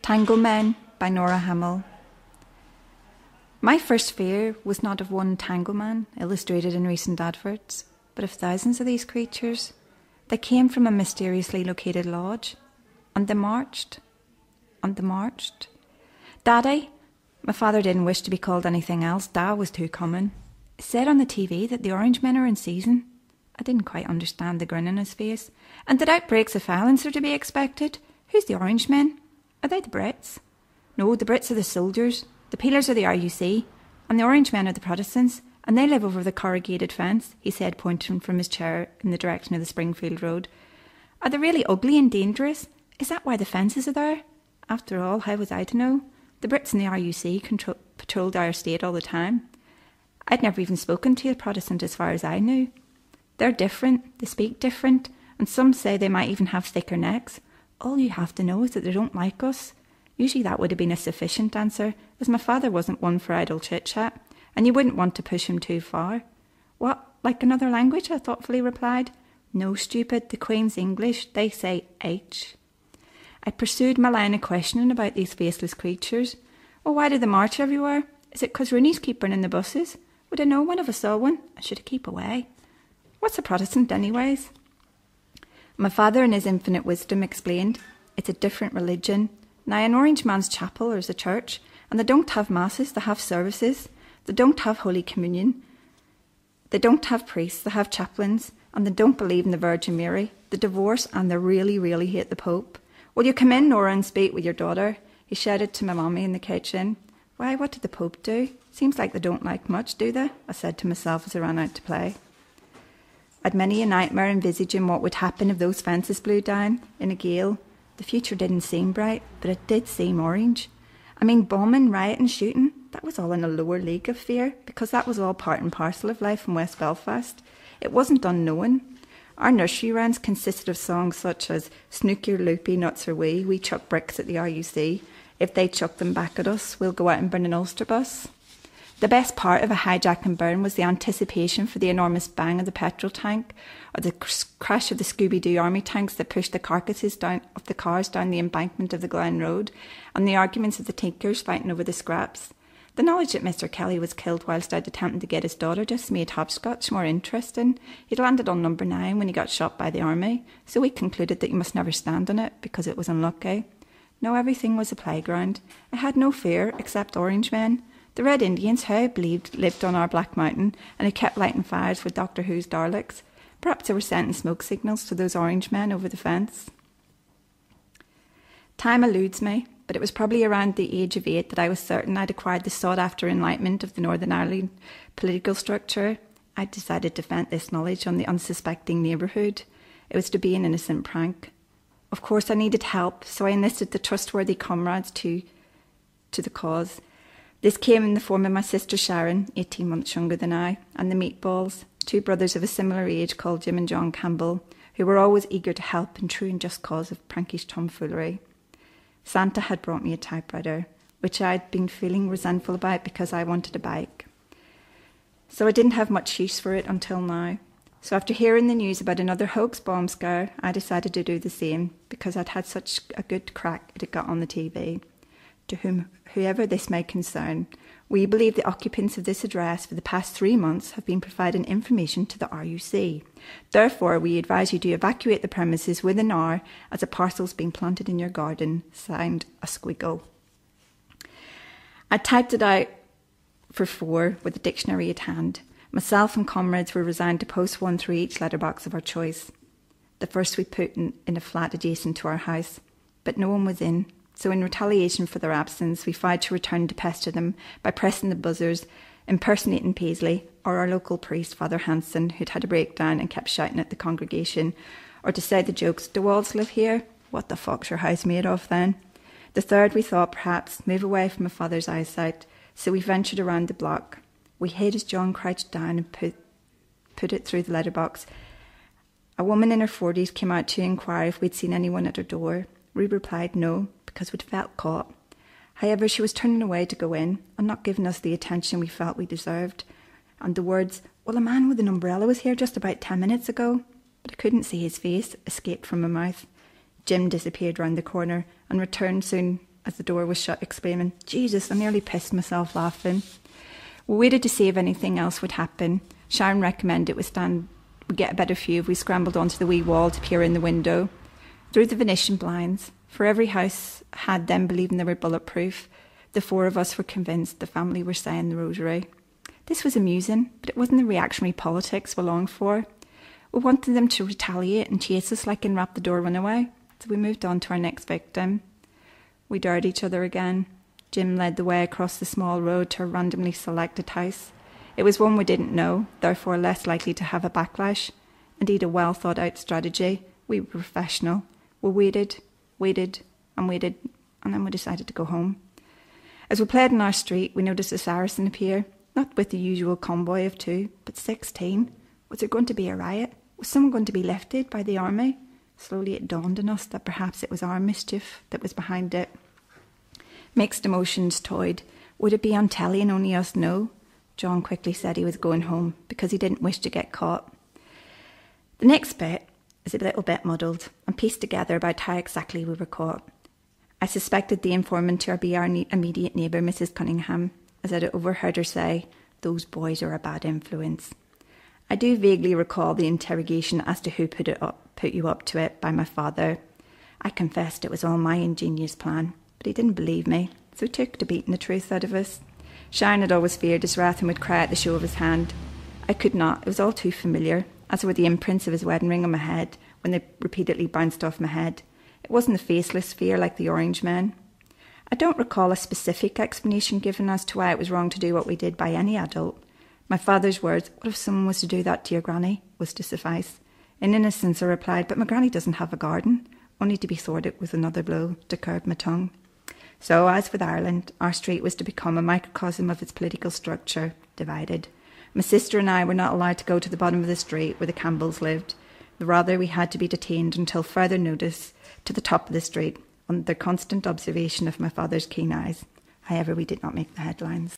Tangle by Norah. My first fear was not of one tangle man, illustrated in recent adverts, but of thousands of these creatures. They came from a mysteriously located lodge, and they marched. Daddy, my father didn't wish to be called anything else, Dad was too common, said on the TV that the Orange Men are in season. I didn't quite understand the grin on his face, and that outbreaks of violence are to be expected. Who's the Orange Men? Are they the Brits? No, the Brits are the soldiers. The Peelers are the RUC, and the Orange Men are the Protestants, and they live over the corrugated fence, he said, pointing from his chair in the direction of the Springfield Road. Are they really ugly and dangerous? Is that why the fences are there? After all, how was I to know? The Brits and the RUC patrolled our estate all the time. I'd never even spoken to a Protestant as far as I knew. They're different, they speak different, and some say they might even have thicker necks. All you have to know is that they don't like us. Usually that would have been a sufficient answer, as my father wasn't one for idle chit-chat, and you wouldn't want to push him too far. What, like another language? I thoughtfully replied. No, stupid, the Queen's English, they say H. I pursued my line of questioning about these faceless creatures. Well, why do they march everywhere? Is it 'cause Rooney's keep burning the buses? Would I know one if I saw one? I should have keep away. What's a Protestant anyways? My father, in his infinite wisdom, explained, it's a different religion. Now, an Orange Man's chapel is a church, and they don't have masses, they have services. They don't have Holy Communion. They don't have priests, they have chaplains, and they don't believe in the Virgin Mary. They divorce, and they really, really hate the Pope. Will you come in, Norah, and speak with your daughter? He shouted to my mummy in the kitchen. Why, what did the Pope do? Seems like they don't like much, do they? I said to myself as I ran out to play. I'd many a nightmare envisaging what would happen if those fences blew down in a gale. The future didn't seem bright, but it did seem orange. I mean, bombing, rioting, shooting, that was all in a lower league of fear, because that was all part and parcel of life in West Belfast. It wasn't unknown. Our nursery rounds consisted of songs such as Snook your loopy, nuts are we chuck bricks at the RUC. If they chuck them back at us, we'll go out and burn an Ulster bus. The best part of a hijack and burn was the anticipation for the enormous bang of the petrol tank, or the crash of the Scooby-Doo army tanks that pushed the carcasses of the cars down the embankment of the Glen Road, and the arguments of the tinkers fighting over the scraps. The knowledge that Mr. Kelly was killed whilst out attempting to get his daughter just made hopscotch more interesting. He'd landed on number 9 when he got shot by the army, so we concluded that you must never stand on it because it was unlucky. No, everything was a playground. I had no fear except Orange Men. The Red Indians, who I believed lived on our Black Mountain and had kept lighting fires with Doctor Who's Daleks. Perhaps they were sending smoke signals to those Orange Men over the fence. Time eludes me, but it was probably around the age of 8 that I was certain I'd acquired the sought-after enlightenment of the Northern Ireland political structure. I'd decided to vent this knowledge on the unsuspecting neighbourhood. It was to be an innocent prank. Of course, I needed help, so I enlisted the trustworthy comrades to the cause. This came in the form of my sister Sharon, 18 months younger than I, and the Meatballs, 2 brothers of a similar age called Jim and John Campbell, who were always eager to help in true and just cause of prankish tomfoolery. Santa had brought me a typewriter, which I'd been feeling resentful about because I wanted a bike. So I didn't have much use for it until now. So after hearing the news about another hoax bomb scare, I decided to do the same because I'd had such a good crack at it got on the TV. To whoever this may concern, we believe the occupants of this address for the past 3 months have been providing information to the RUC. Therefore, we advise you to evacuate the premises within an hour as a parcel's been planted in your garden. Signed, a squiggle. I typed it out for 4 with the dictionary at hand. Myself and comrades were resigned to post one through each letterbox of our choice. The first we put in a flat adjacent to our house, but no one was in. So in retaliation for their absence, we vowed to return to pester them by pressing the buzzers, impersonating Paisley, or our local priest, Father Hanson, who'd had a breakdown and kept shouting at the congregation, or to say the jokes, "Do walls live here? What the fuck's your house made of then?" The third we thought perhaps move away from my father's eyesight, so we ventured around the block. We hid as John crouched down and put it through the letterbox. A woman in her 40s came out to inquire if we'd seen anyone at her door. We replied no, because we'd felt caught. However, she was turning away to go in and not giving us the attention we felt we deserved. And the words, "Well, a man with an umbrella was here just about 10 minutes ago," but I couldn't see his face, escaped from my mouth. Jim disappeared round the corner and returned soon as the door was shut, exclaiming, "Jesus, I nearly pissed myself laughing." We waited to see if anything else would happen. Sharon recommended we get a better view if we scrambled onto the wee wall to peer in the window. Through the Venetian blinds, for every house had them believing they were bulletproof, the four of us were convinced the family were saying the rosary. This was amusing, but it wasn't the reactionary politics we longed for. We wanted them to retaliate and chase us like in Rap the Door Runaway, so we moved on to our next victim. We dared each other again. Jim led the way across the small road to a randomly selected house. It was one we didn't know, therefore less likely to have a backlash. Indeed, a well-thought-out strategy. We were professional. We waited, and then we decided to go home. As we played in our street, we noticed a Saracen appear, not with the usual convoy of 2, but 16. Was there going to be a riot? Was someone going to be lifted by the army? Slowly it dawned on us that perhaps it was our mischief that was behind it. Mixed emotions toyed. Would it be on telly and only us know? John quickly said he was going home because he didn't wish to get caught. The next bit is a little bit muddled and pieced together about how exactly we were caught. I suspected the informant to be our immediate neighbour, Mrs. Cunningham, as I had overheard her say, "Those boys are a bad influence." I do vaguely recall the interrogation as to who put you up to it by my father. I confessed it was all my ingenious plan, but he didn't believe me, so he took to beating the truth out of us. Sharon had always feared his wrath and would cry at the show of his hand. I could not, it was all too familiar, as were the imprints of his wedding ring on my head when they repeatedly bounced off my head. It wasn't a faceless fear like the Orange Men. I don't recall a specific explanation given as to why it was wrong to do what we did by any adult. My father's words, "What if someone was to do that to your granny?" was to suffice. In innocence I replied, "But my granny doesn't have a garden," only to be thwarted with another blow to curb my tongue. So, as with Ireland, our street was to become a microcosm of its political structure, divided. My sister and I were not allowed to go to the bottom of the street where the Campbells lived. Rather, we had to be detained until further notice to the top of the street, under constant observation of my father's keen eyes. However, we did not make the headlines.